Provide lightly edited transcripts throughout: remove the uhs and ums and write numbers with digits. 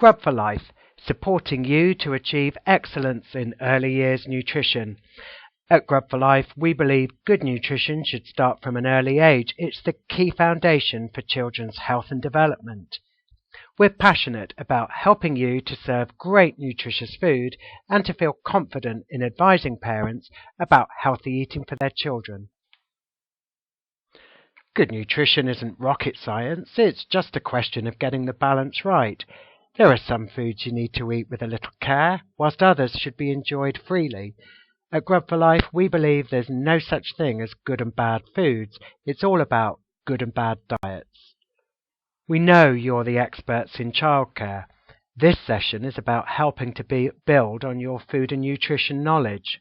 Grub for Life, supporting you to achieve excellence in early years nutrition. At Grub for Life, we believe good nutrition should start from an early age. It's the key foundation for children's health and development. We're passionate about helping you to serve great nutritious food and to feel confident in advising parents about healthy eating for their children. Good nutrition isn't rocket science, it's just a question of getting the balance right. There are some foods you need to eat with a little care, whilst others should be enjoyed freely. At Grub for Life, we believe there's no such thing as good and bad foods. It's all about good and bad diets. We know you're the experts in childcare. This session is about helping to build on your food and nutrition knowledge.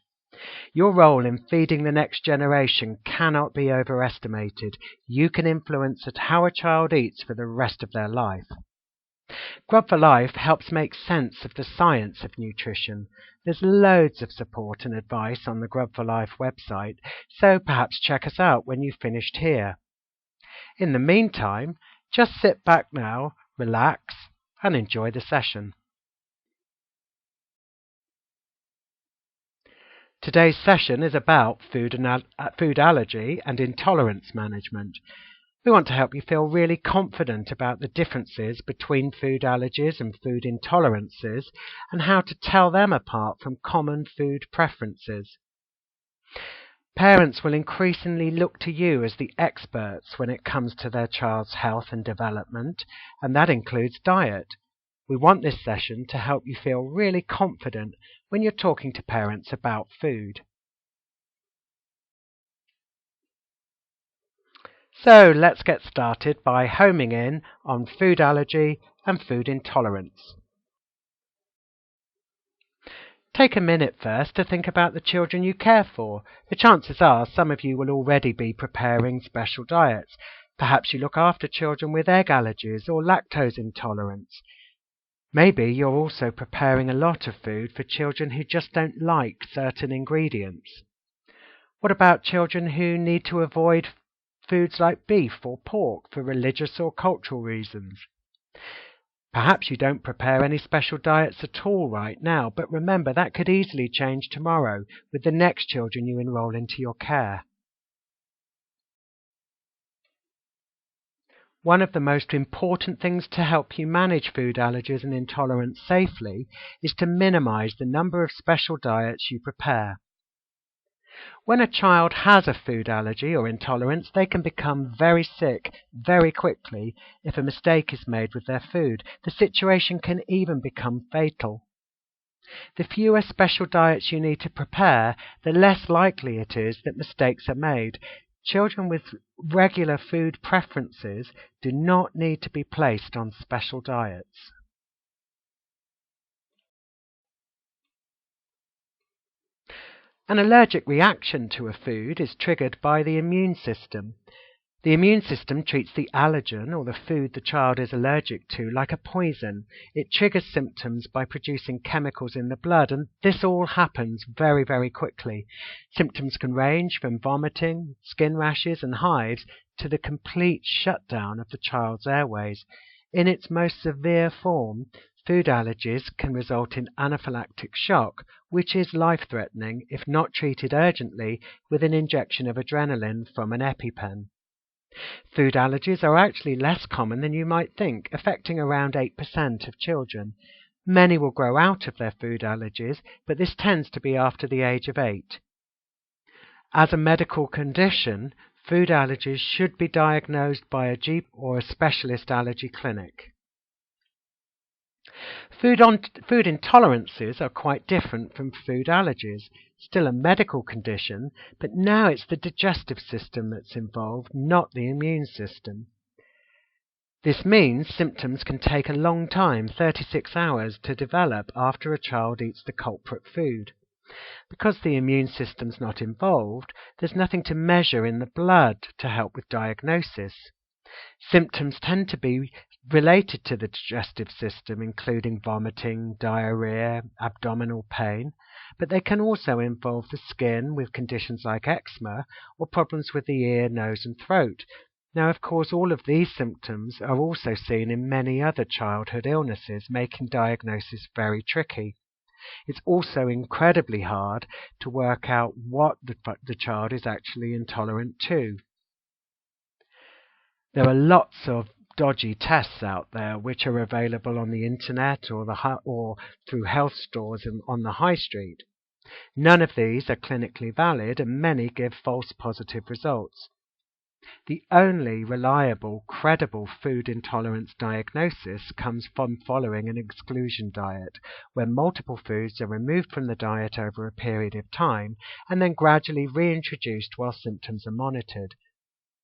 Your role in feeding the next generation cannot be overestimated. You can influence at how a child eats for the rest of their life. Grub for Life helps make sense of the science of nutrition. There's loads of support and advice on the Grub for Life website, so perhaps check us out when you've finished here. In the meantime, just sit back now, relax, and enjoy the session. Today's session is about food allergy and intolerance management. We want to help you feel really confident about the differences between food allergies and food intolerances and how to tell them apart from common food preferences. Parents will increasingly look to you as the experts when it comes to their child's health and development, and that includes diet. We want this session to help you feel really confident when you're talking to parents about food. So let's get started by homing in on food allergy and food intolerance. Take a minute first to think about the children you care for. The chances are some of you will already be preparing special diets. Perhaps you look after children with egg allergies or lactose intolerance. Maybe you're also preparing a lot of food for children who just don't like certain ingredients. What about children who need to avoid foods like beef or pork for religious or cultural reasons? Perhaps you don't prepare any special diets at all right now, but remember that could easily change tomorrow with the next children you enroll into your care. One of the most important things to help you manage food allergies and intolerance safely is to minimize the number of special diets you prepare. When a child has a food allergy or intolerance, they can become very sick very quickly if a mistake is made with their food. The situation can even become fatal. The fewer special diets you need to prepare, the less likely it is that mistakes are made. Children with regular food preferences do not need to be placed on special diets. An allergic reaction to a food is triggered by the immune system. The immune system treats the allergen or the food the child is allergic to like a poison. It triggers symptoms by producing chemicals in the blood, and this all happens very, very quickly. Symptoms can range from vomiting, skin rashes and hives to the complete shutdown of the child's airways. In its most severe form, food allergies can result in anaphylactic shock, which is life-threatening if not treated urgently with an injection of adrenaline from an EpiPen. Food allergies are actually less common than you might think, affecting around 8% of children. Many will grow out of their food allergies, but this tends to be after the age of 8. As a medical condition, food allergies should be diagnosed by a GP or a specialist allergy clinic. Food intolerances are quite different from food allergies. Still a medical condition, but now it's the digestive system that's involved, not the immune system. This means symptoms can take a long time, 36 hours, to develop after a child eats the culprit food. Because the immune system's not involved, there's nothing to measure in the blood to help with diagnosis. Symptoms tend to be related to the digestive system, including vomiting, diarrhea, abdominal pain, but they can also involve the skin with conditions like eczema or problems with the ear, nose and throat. Now, of course, all of these symptoms are also seen in many other childhood illnesses, making diagnosis very tricky. It's also incredibly hard to work out what the child is actually intolerant to. There are lots of dodgy tests out there which are available on the internet or through health stores on the high street. None of these are clinically valid, and many give false positive results. The only reliable, credible food intolerance diagnosis comes from following an exclusion diet, where multiple foods are removed from the diet over a period of time and then gradually reintroduced while symptoms are monitored.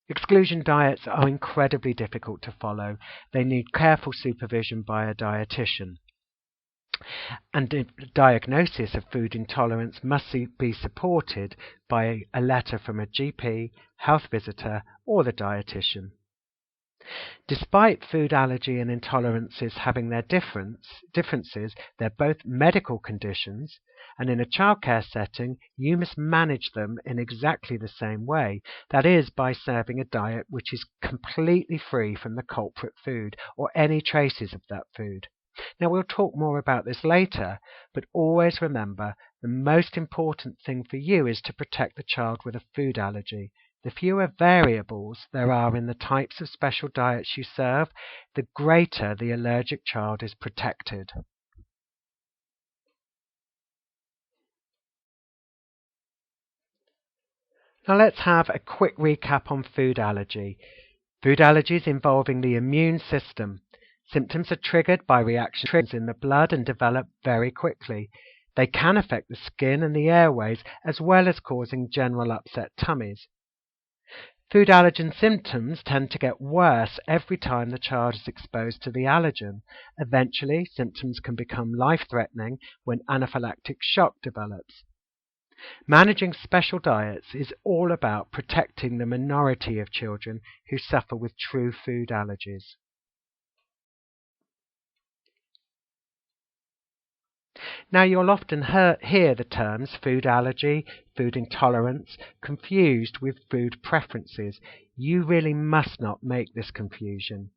Exclusion diets are incredibly difficult to follow. They need careful supervision by a dietitian. And the diagnosis of food intolerance must be supported by a letter from a GP, health visitor, or the dietitian. Despite food allergy and intolerances having their differences, they're both medical conditions, and in a childcare setting, you must manage them in exactly the same way. That is, by serving a diet which is completely free from the culprit food or any traces of that food. Now, we'll talk more about this later, but always remember the most important thing for you is to protect the child with a food allergy. The fewer variables there are in the types of special diets you serve, the greater the allergic child is protected. Now let's have a quick recap on food allergy. Food allergies involving the immune system. Symptoms are triggered by reactions in the blood and develop very quickly. They can affect the skin and the airways, as well as causing general upset tummies. Food allergen symptoms tend to get worse every time the child is exposed to the allergen. Eventually, symptoms can become life-threatening when anaphylactic shock develops. Managing special diets is all about protecting the minority of children who suffer with true food allergies. Now, you'll often hear the terms food allergy, food intolerance, confused with food preferences. You really must not make this confusion.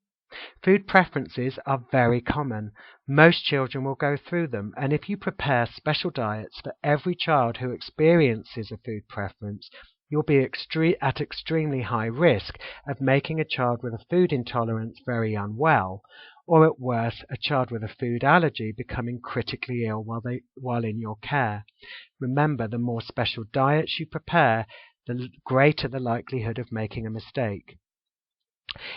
Food preferences are very common. Most children will go through them, and if you prepare special diets for every child who experiences a food preference, you'll be at extremely high risk of making a child with a food intolerance very unwell, or at worst, a child with a food allergy becoming critically ill while in your care. Remember, the more special diets you prepare, the greater the likelihood of making a mistake.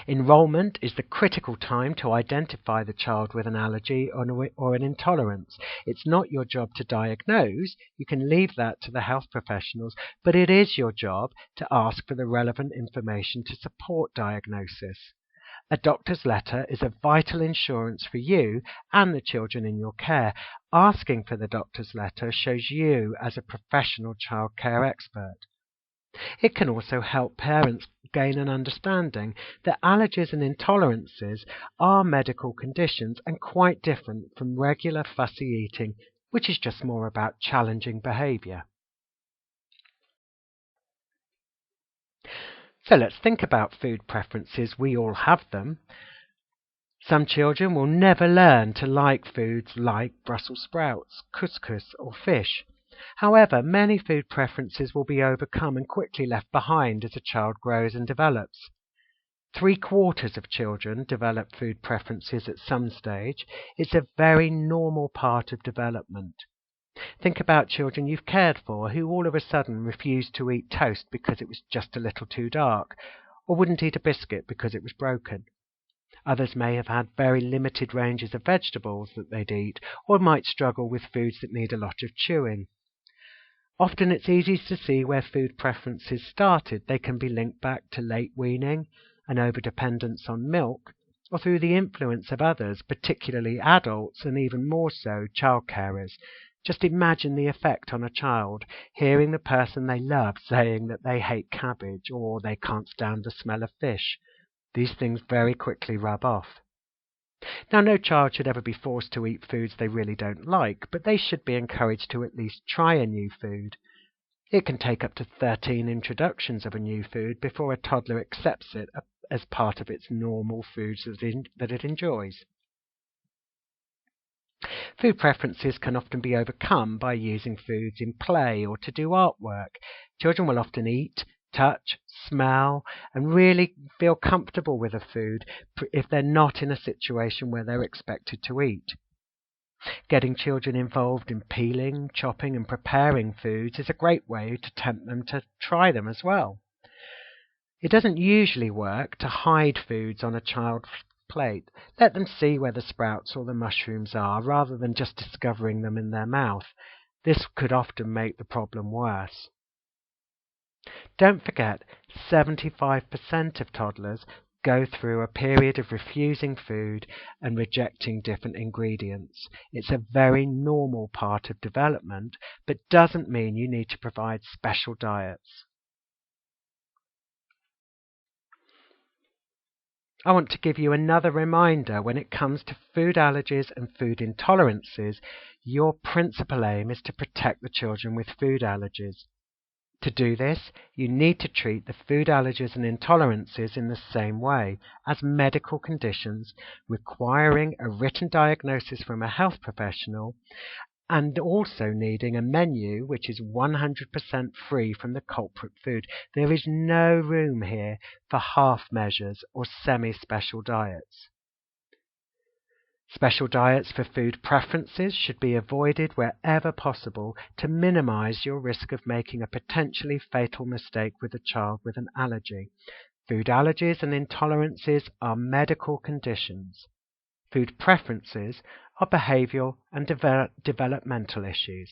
Enrollment is the critical time to identify the child with an allergy or an intolerance. It's not your job to diagnose. You can leave that to the health professionals, but it is your job to ask for the relevant information to support diagnosis. A doctor's letter is a vital insurance for you and the children in your care. Asking for the doctor's letter shows you as a professional childcare expert. It can also help parents gain an understanding that allergies and intolerances are medical conditions and quite different from regular fussy eating, which is just more about challenging behaviour. So let's think about food preferences. We all have them. Some children will never learn to like foods like Brussels sprouts, couscous or fish. However, many food preferences will be overcome and quickly left behind as a child grows and develops. 3/4 of children develop food preferences at some stage. It's a very normal part of development. Think about children you've cared for who all of a sudden refused to eat toast because it was just a little too dark, or wouldn't eat a biscuit because it was broken. Others may have had very limited ranges of vegetables that they'd eat, or might struggle with foods that need a lot of chewing. Often it's easy to see where food preferences started. They can be linked back to late weaning, an overdependence on milk, or through the influence of others, particularly adults and even more so child carers. Just imagine the effect on a child, hearing the person they love saying that they hate cabbage or they can't stand the smell of fish. These things very quickly rub off. Now, no child should ever be forced to eat foods they really don't like, but they should be encouraged to at least try a new food. It can take up to 13 introductions of a new food before a toddler accepts it as part of its normal foods that it enjoys. Food preferences can often be overcome by using foods in play or to do artwork. Children will often eat, touch, smell, and really feel comfortable with a food if they're not in a situation where they're expected to eat. Getting children involved in peeling, chopping, and preparing foods is a great way to tempt them to try them as well. It doesn't usually work to hide foods on a child's plate. Let them see where the sprouts or the mushrooms are, rather than just discovering them in their mouth. This could often make the problem worse. Don't forget, 75% of toddlers go through a period of refusing food and rejecting different ingredients. It's a very normal part of development, but doesn't mean you need to provide special diets. I want to give you another reminder: when it comes to food allergies and food intolerances, your principal aim is to protect the children with food allergies. To do this, you need to treat the food allergies and intolerances in the same way as medical conditions, requiring a written diagnosis from a health professional, and also needing a menu which is 100% free from the culprit food. There is no room here for half measures or semi-special diets. Special diets for food preferences should be avoided wherever possible to minimize your risk of making a potentially fatal mistake with a child with an allergy. Food allergies and intolerances are medical conditions. Food preferences are behavioral and developmental issues.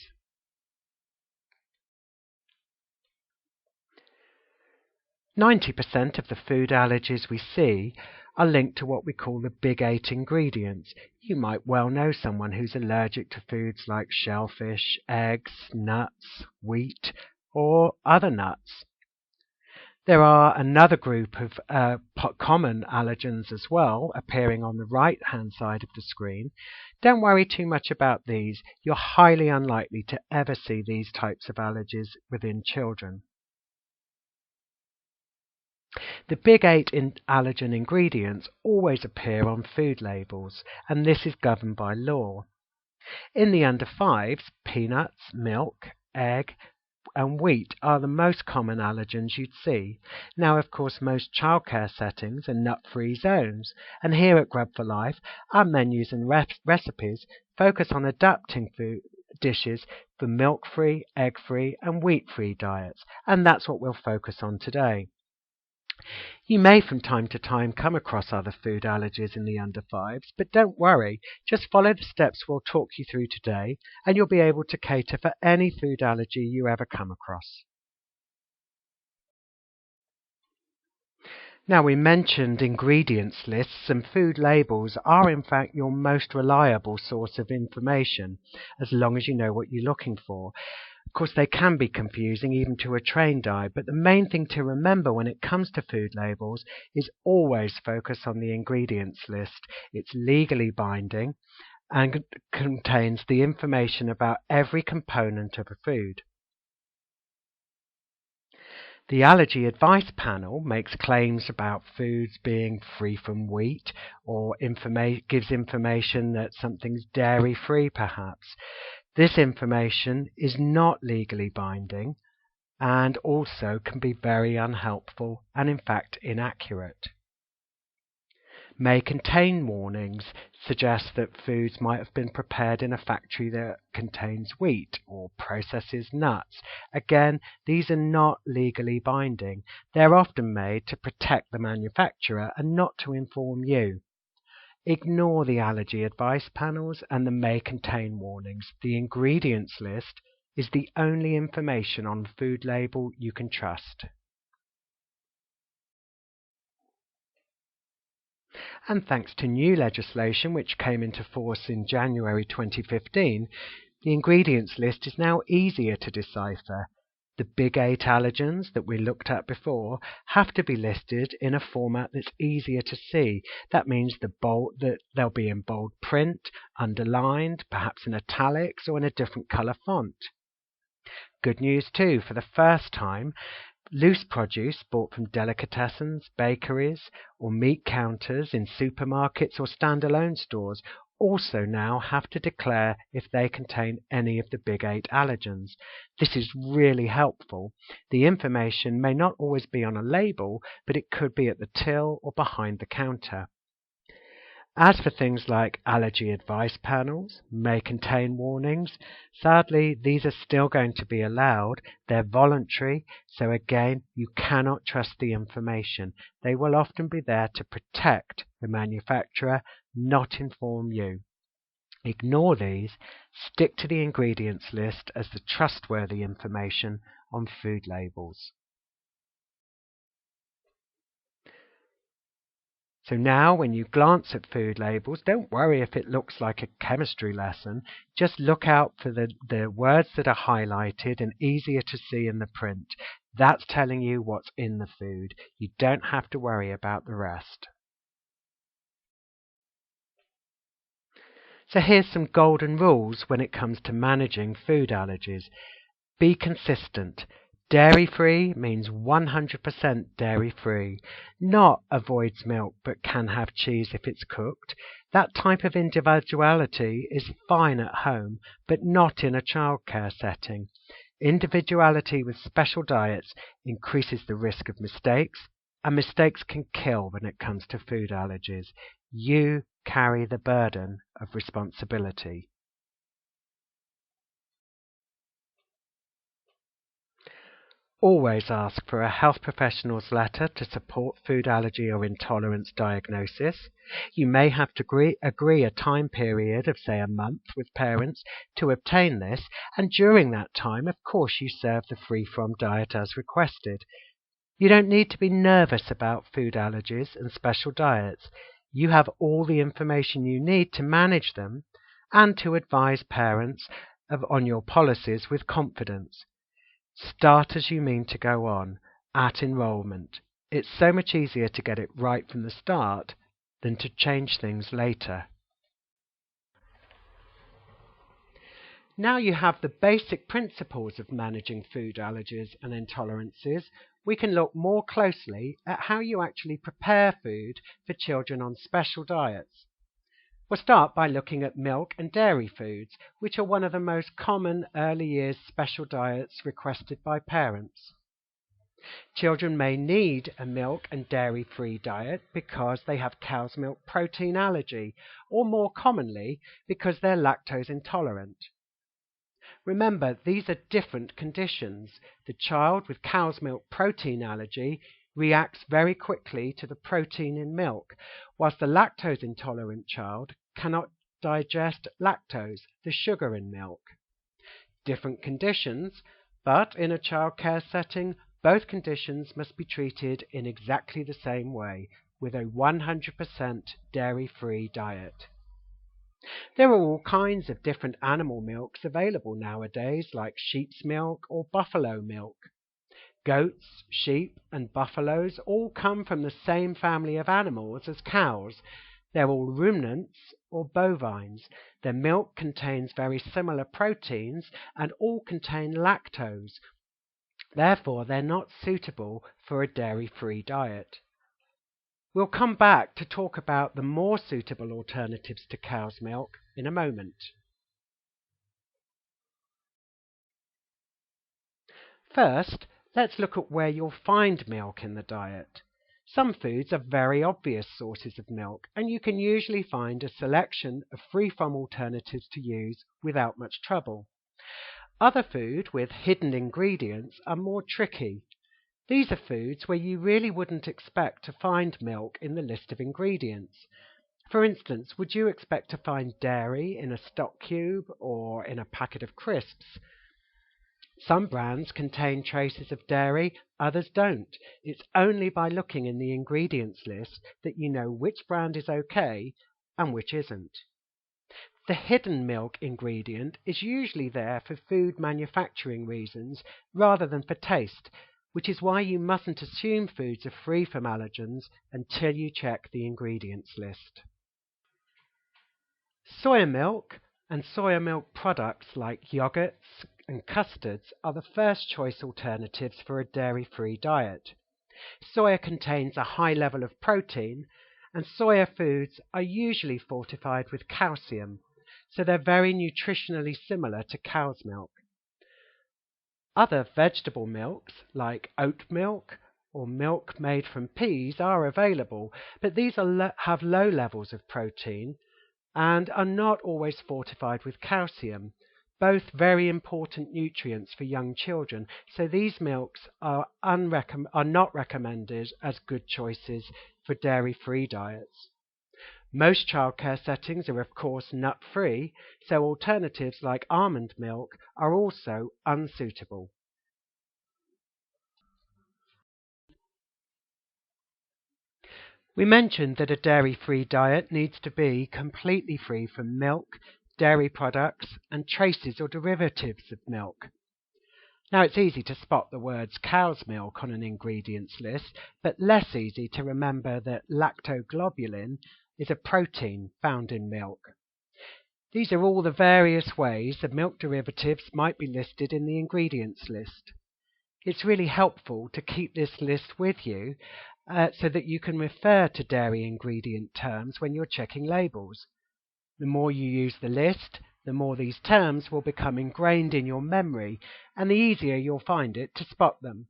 %90 of the food allergies we see are linked to what we call the big 8 ingredients. You might well know someone who's allergic to foods like shellfish, eggs, nuts, wheat, or other nuts. There are another group of common allergens as well, appearing on the right-hand side of the screen. Don't worry too much about these. You're highly unlikely to ever see these types of allergies within children. The big 8 allergen ingredients always appear on food labels, and this is governed by law. In the under 5s, peanuts, milk, egg, and wheat are the most common allergens you'd see. Now, of course, most childcare settings are nut-free zones, and here at Grub for Life, our menus and recipes focus on adapting food dishes for milk-free, egg-free, and wheat-free diets, and that's what we'll focus on today. You may from time to time come across other food allergies in the under 5s, but don't worry, just follow the steps we'll talk you through today and you'll be able to cater for any food allergy you ever come across. Now, we mentioned ingredients lists, and food labels are in fact your most reliable source of information, as long as you know what you're looking for. Of course, they can be confusing even to a trained eye, but the main thing to remember when it comes to food labels is always focus on the ingredients list. It's legally binding and contains the information about every component of a food. The Allergy Advice Panel makes claims about foods being free from wheat, or gives information that something's dairy-free perhaps. This information is not legally binding and also can be very unhelpful and in fact inaccurate. May contain warnings suggest that foods might have been prepared in a factory that contains wheat or processes nuts. Again, these are not legally binding. They're often made to protect the manufacturer and not to inform you. Ignore the allergy advice panels and the may contain warnings. The ingredients list is the only information on food label you can trust. And thanks to new legislation which came into force in January 2015, the ingredients list is now easier to decipher. The big 8 allergens that we looked at before have to be listed in a format that's easier to see. That means that they'll be in bold print, underlined, perhaps in italics or in a different colour font. Good news too, for the first time, Loose produce bought from delicatessens, bakeries, or meat counters in supermarkets or standalone stores also now have to declare if they contain any of the big 8 allergens. This is really helpful. The information may not always be on a label, but it could be at the till or behind the counter. As for things like allergy advice panels, may contain warnings. Sadly, these are still going to be allowed. They're voluntary, so again, you cannot trust the information. They will often be there to protect the manufacturer, not inform you. Ignore these. Stick to the ingredients list as the trustworthy information on food labels. So now when you glance at food labels, don't worry if it looks like a chemistry lesson. Just look out for the words that are highlighted and easier to see in the print. That's telling you what's in the food. You don't have to worry about the rest. So here's some golden rules when it comes to managing food allergies. Be consistent. Dairy-free means 100% dairy-free. Not avoids milk but can have cheese if it's cooked. That type of individuality is fine at home, but not in a childcare setting. Individuality with special diets increases the risk of mistakes, and mistakes can kill when it comes to food allergies. You carry the burden of responsibility. Always ask for a health professional's letter to support food allergy or intolerance diagnosis. You may have to agree a time period of, say, a month with parents to obtain this, and during that time, of course, you serve the free-from diet as requested. You don't need to be nervous about food allergies and special diets. You have all the information you need to manage them and to advise parents on your policies with confidence. Start as you mean to go on, at enrolment. It's so much easier to get it right from the start than to change things later. Now you have the basic principles of managing food allergies and intolerances, we can look more closely at how you actually prepare food for children on special diets. We'll start by looking at milk and dairy foods, which are one of the most common early years special diets requested by parents. Children may need a milk and dairy-free diet because they have cow's milk protein allergy, or more commonly, because they're lactose intolerant. Remember, these are different conditions. The child with cow's milk protein allergy reacts very quickly to the protein in milk, whilst the lactose intolerant child cannot digest lactose, the sugar in milk. Different conditions, but in a childcare setting, both conditions must be treated in exactly the same way, with a 100% dairy-free diet. There are all kinds of different animal milks available nowadays, like sheep's milk or buffalo milk. Goats, sheep, and buffaloes all come from the same family of animals as cows. They're all ruminants or bovines. Their milk contains very similar proteins and all contain lactose. Therefore, they're not suitable for a dairy-free diet. We'll come back to talk about the more suitable alternatives to cow's milk in a moment. First, let's look at where you'll find milk in the diet. Some foods are very obvious sources of milk, and you can usually find a selection of free-from alternatives to use without much trouble. Other food with hidden ingredients are more tricky. These are foods where you really wouldn't expect to find milk in the list of ingredients. For instance, would you expect to find dairy in a stock cube or in a packet of crisps? Some brands contain traces of dairy, others don't. It's only by looking in the ingredients list that you know which brand is okay and which isn't. The hidden milk ingredient is usually there for food manufacturing reasons rather than for taste, which is why you mustn't assume foods are free from allergens until you check the ingredients list. Soya milk and soya milk products like yogurts and custards are the first choice alternatives for a dairy-free diet. Soya contains a high level of protein, and soya foods are usually fortified with calcium, so they're very nutritionally similar to cow's milk. Other vegetable milks, like oat milk or milk made from peas, are available, but these have low levels of protein and are not always fortified with calcium, both very important nutrients for young children, so these milks are not recommended as good choices for dairy-free diets. Most childcare settings are of course nut-free, so alternatives like almond milk are also unsuitable. We mentioned that a dairy-free diet needs to be completely free from milk, dairy products, and traces or derivatives of milk. Now, it's easy to spot the words cow's milk on an ingredients list, but less easy to remember that lactoglobulin is a protein found in milk. These are all the various ways the milk derivatives might be listed in the ingredients list. It's really helpful to keep this list with you so that you can refer to dairy ingredient terms when you're checking labels. The more you use the list, the more these terms will become ingrained in your memory, and the easier you'll find it to spot them.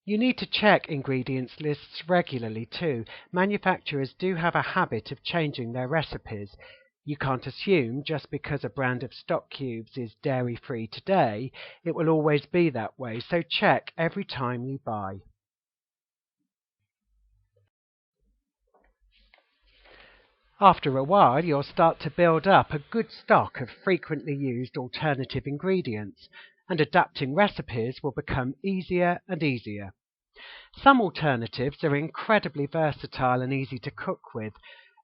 You need to check ingredients lists regularly too. Manufacturers do have a habit of changing their recipes. You can't assume just because a brand of stock cubes is dairy-free today, it will always be that way, so check every time you buy. After a while, you'll start to build up a good stock of frequently used alternative ingredients, and adapting recipes will become easier and easier. Some alternatives are incredibly versatile and easy to cook with.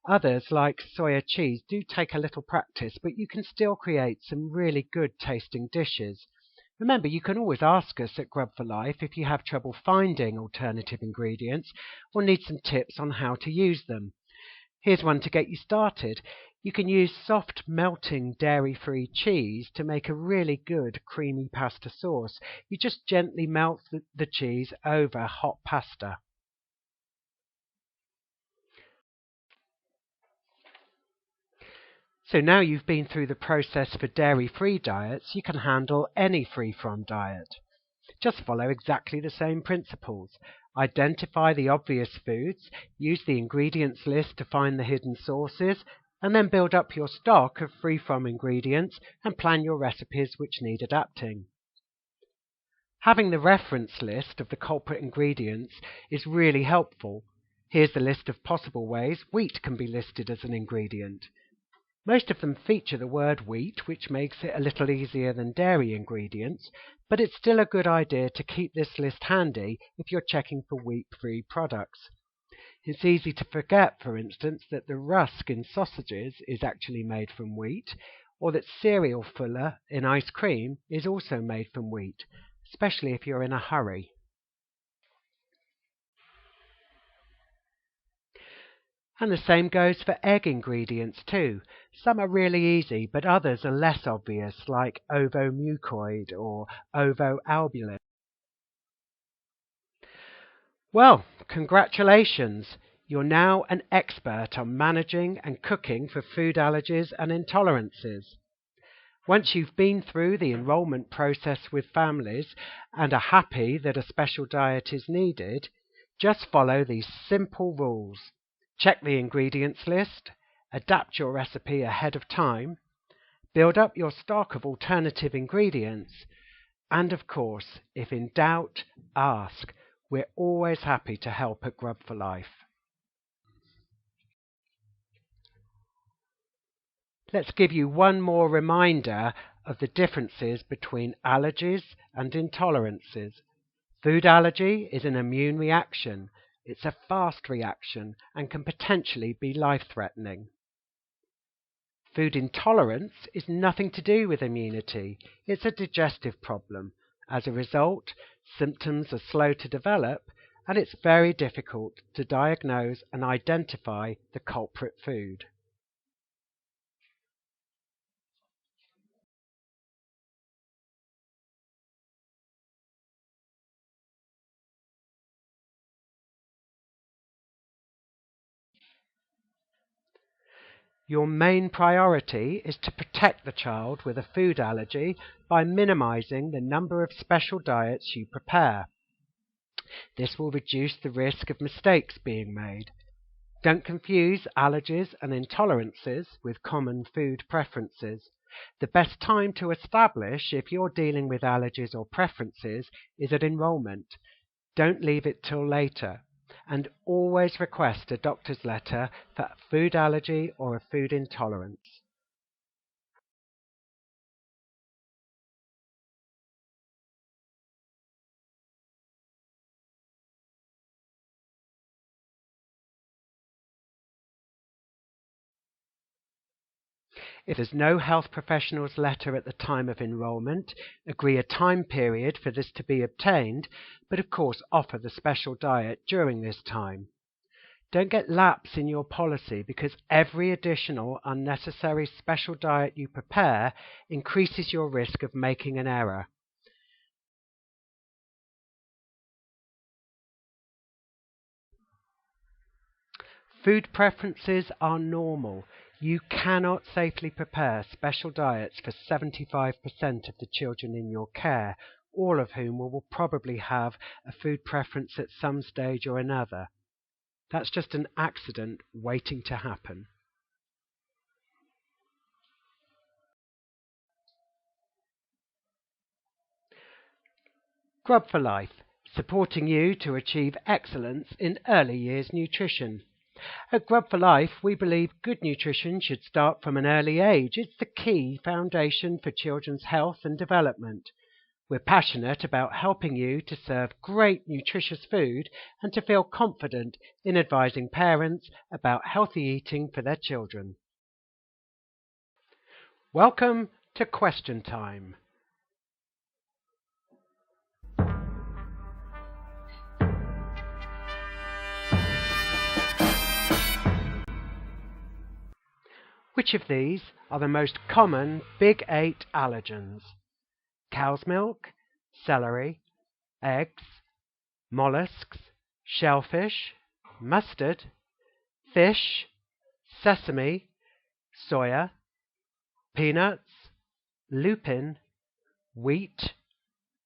Others, like soya cheese, do take a little practice, but you can still create some really good tasting dishes. Remember, you can always ask us at Grub for Life if you have trouble finding alternative ingredients or need some tips on how to use them. Here's one to get you started. You can use soft melting dairy-free cheese to make a really good creamy pasta sauce. You just gently melt the cheese over hot pasta. So now you've been through the process for dairy-free diets, you can handle any free-from diet. Just follow exactly the same principles. Identify the obvious foods, use the ingredients list to find the hidden sources, and then build up your stock of free-from ingredients and plan your recipes which need adapting. Having the reference list of the culprit ingredients is really helpful. Here's the list of possible ways wheat can be listed as an ingredient. Most of them feature the word wheat, which makes it a little easier than dairy ingredients, but it's still a good idea to keep this list handy if you're checking for wheat-free products. It's easy to forget, for instance, that the rusk in sausages is actually made from wheat, or that cereal filler in ice cream is also made from wheat, especially if you're in a hurry. And the same goes for egg ingredients too. Some are really easy, but others are less obvious, like ovomucoid or ovoalbumin. Well, congratulations! You're now an expert on managing and cooking for food allergies and intolerances. Once you've been through the enrolment process with families and are happy that a special diet is needed, just follow these simple rules. Check the ingredients list, adapt your recipe ahead of time, build up your stock of alternative ingredients, and of course, if in doubt, ask. We're always happy to help at Grub for Life. Let's give you one more reminder of the differences between allergies and intolerances. Food allergy is an immune reaction. It's a fast reaction and can potentially be life-threatening. Food intolerance is nothing to do with immunity. It's a digestive problem. As a result, symptoms are slow to develop, and it's very difficult to diagnose and identify the culprit food. Your main priority is to protect the child with a food allergy by minimizing the number of special diets you prepare. This will reduce the risk of mistakes being made. Don't confuse allergies and intolerances with common food preferences. The best time to establish if you're dealing with allergies or preferences is at enrolment. Don't leave it till later. And always request a doctor's letter for food allergy or a food intolerance. If there's no health professional's letter at the time of enrolment, agree a time period for this to be obtained, but of course offer the special diet during this time. Don't get lapse in your policy because every additional unnecessary special diet you prepare increases your risk of making an error. Food preferences are normal. You cannot safely prepare special diets for 75% of the children in your care, all of whom will probably have a food preference at some stage or another. That's just an accident waiting to happen. Grub for Life, supporting you to achieve excellence in early years nutrition. At Grub for Life, we believe good nutrition should start from an early age. It's the key foundation for children's health and development. We're passionate about helping you to serve great nutritious food and to feel confident in advising parents about healthy eating for their children. Welcome to Question Time. Which of these are the most common Big 8 allergens? Cow's milk, celery, eggs, mollusks, shellfish, mustard, fish, sesame, soya, peanuts, lupin, wheat,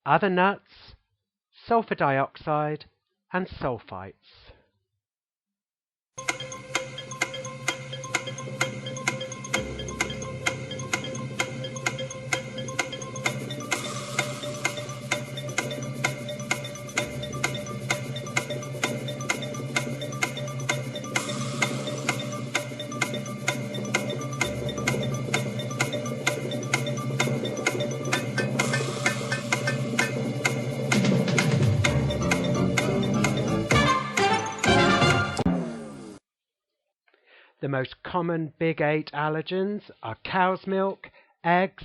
other nuts, sulfur dioxide, and sulfites. The most common Big 8 allergens are cow's milk, eggs,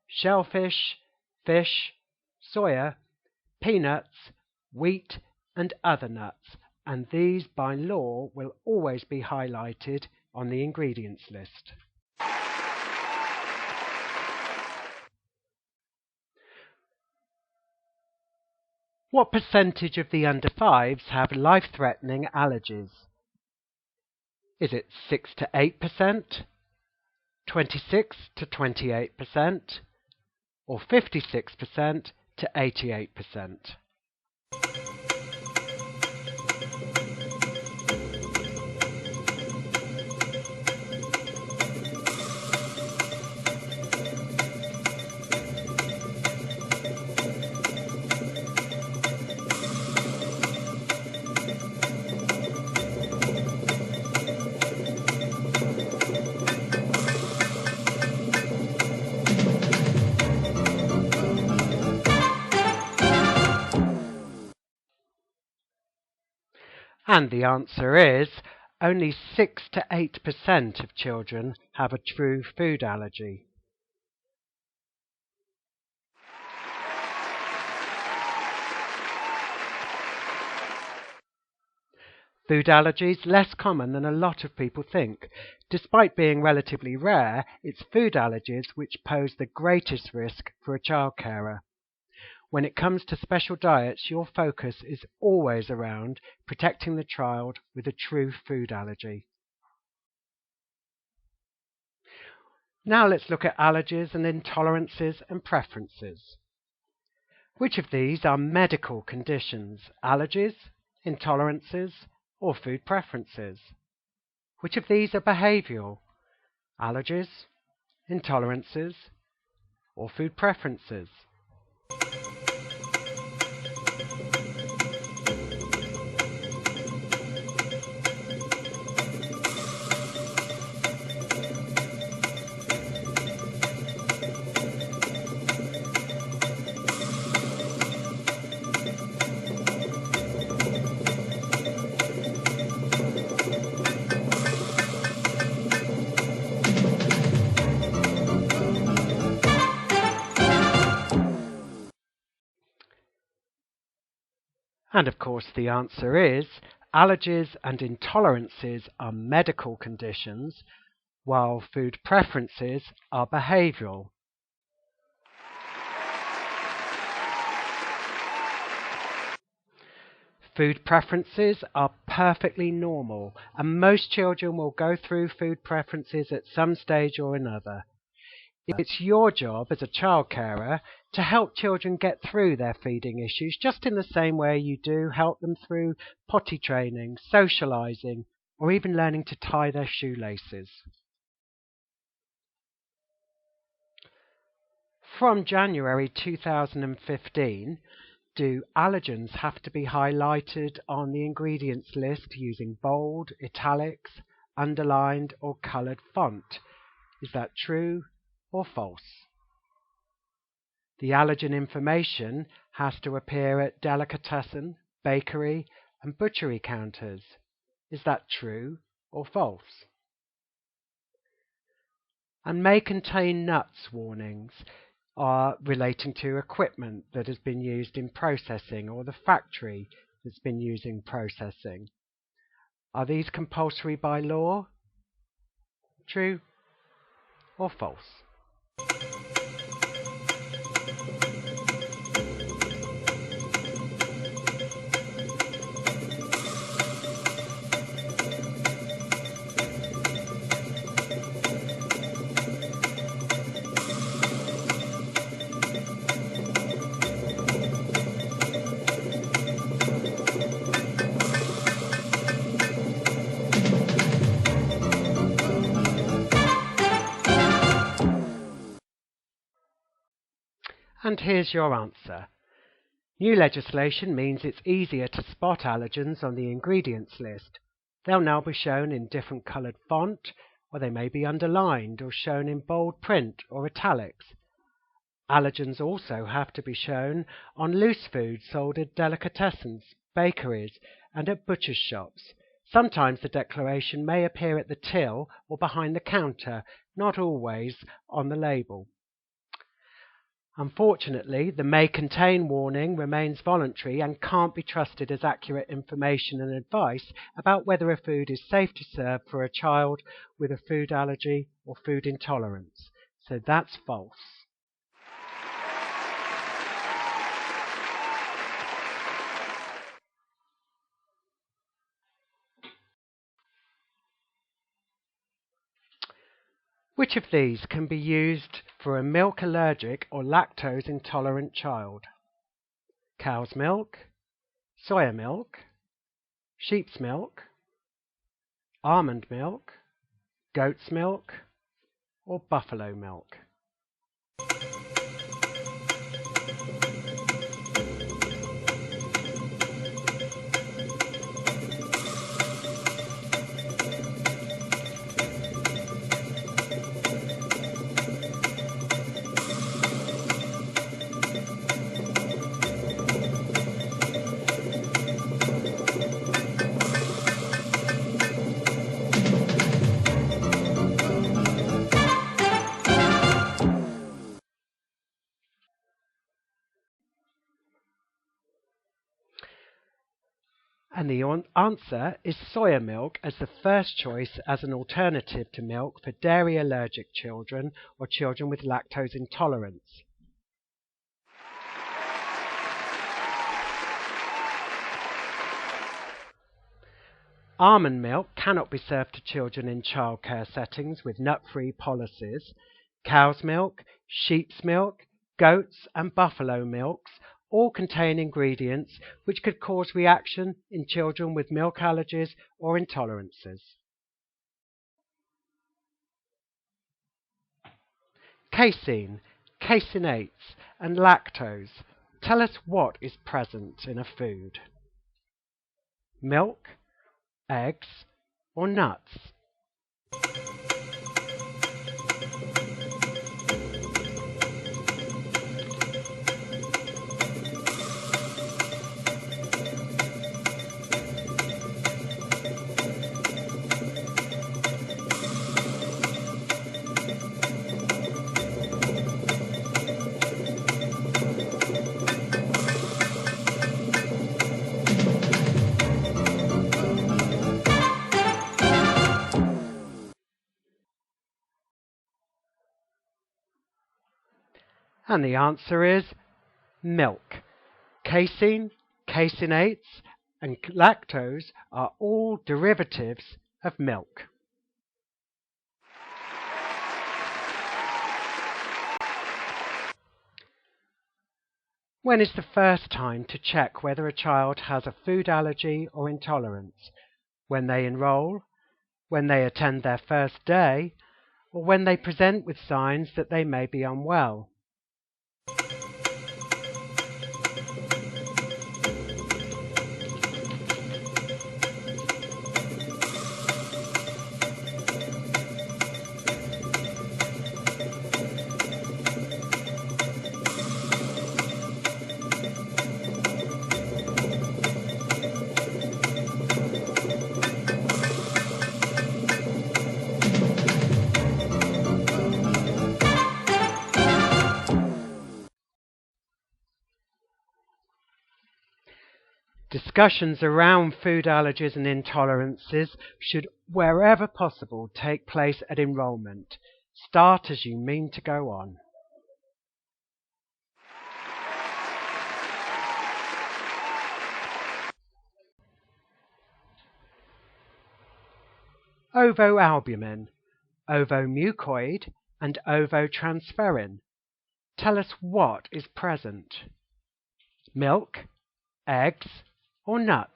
shellfish, fish, soya, peanuts, wheat, and other nuts, and these by law will always be highlighted on the ingredients list. What percentage of the under 5s have life-threatening allergies? Is it 6 to 8%, 26 to 28%, or 56% to 88%? And the answer is only 6 to 8% of children have a true food allergy. Food allergies less common than a lot of people think. Despite being relatively rare, it's food allergies which pose the greatest risk for a child carer. When it comes to special diets, your focus is always around protecting the child with a true food allergy. Now let's look at allergies and intolerances and preferences. Which of these are medical conditions? Allergies, intolerances, or food preferences? Which of these are behavioural? Allergies, intolerances, or food preferences? And of course the answer is allergies and intolerances are medical conditions, while food preferences are behavioural. Food preferences are perfectly normal, and most children will go through food preferences at some stage or another. It's your job as a child carer to help children get through their feeding issues just in the same way you do help them through potty training, socialising, or even learning to tie their shoelaces. From January 2015, do allergens have to be highlighted on the ingredients list using bold, italics, underlined, or coloured font? Is that true or false? The allergen information has to appear at delicatessen, bakery, and butchery counters. Is that true or false? And may contain nuts warnings are relating to equipment that has been used in processing or the factory that's been using processing. Are these compulsory by law? True or false? And here's your answer. New legislation means it's easier to spot allergens on the ingredients list. They'll now be shown in different coloured font, or they may be underlined or shown in bold print or italics. Allergens also have to be shown on loose food sold at delicatessens, bakeries, and at butchers' shops. Sometimes the declaration may appear at the till or behind the counter, not always on the label. Unfortunately, the may contain warning remains voluntary and can't be trusted as accurate information and advice about whether a food is safe to serve for a child with a food allergy or food intolerance. So that's false. Which of these can be used for a milk allergic or lactose intolerant child? Cow's milk, soya milk, sheep's milk, almond milk, goat's milk, or buffalo milk? And the answer is soya milk as the first choice as an alternative to milk for dairy allergic children or children with lactose intolerance. Almond milk cannot be served to children in childcare settings with nut-free policies. Cow's milk, sheep's milk, goats and buffalo milks all contain ingredients which could cause reaction in children with milk allergies or intolerances. Casein, caseinates and lactose. Tell us what is present in a food. Milk, eggs or nuts? And the answer is milk. Casein, caseinates and lactose are all derivatives of milk. When is the first time to check whether a child has a food allergy or intolerance? When they enroll, when they attend their first day, or when they present with signs that they may be unwell? Discussions around food allergies and intolerances should, wherever possible, take place at enrolment. Start as you mean to go on. Ovoalbumin, ovomucoid and ovotransferrin. Tell us what is present. Milk, eggs or nuts?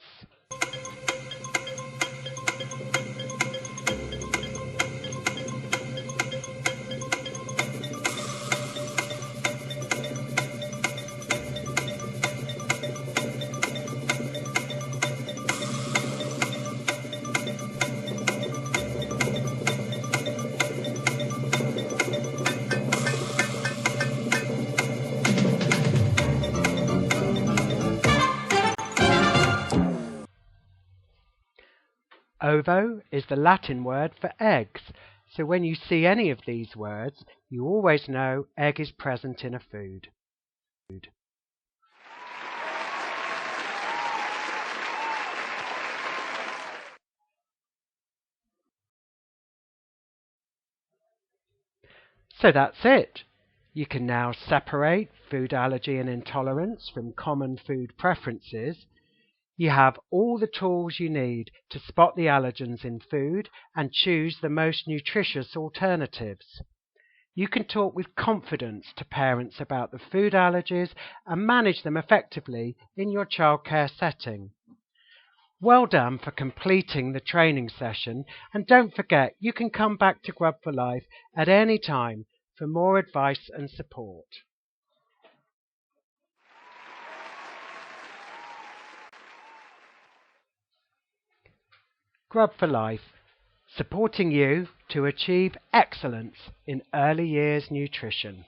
Ovo is the Latin word for eggs, so when you see any of these words, you always know egg is present in a food. So that's it. You can now separate food allergy and intolerance from common food preferences. You have all the tools you need to spot the allergens in food and choose the most nutritious alternatives. You can talk with confidence to parents about the food allergies and manage them effectively in your childcare setting. Well done for completing the training session, and don't forget you can come back to Grub for Life at any time for more advice and support. Grub for Life, supporting you to achieve excellence in early years nutrition.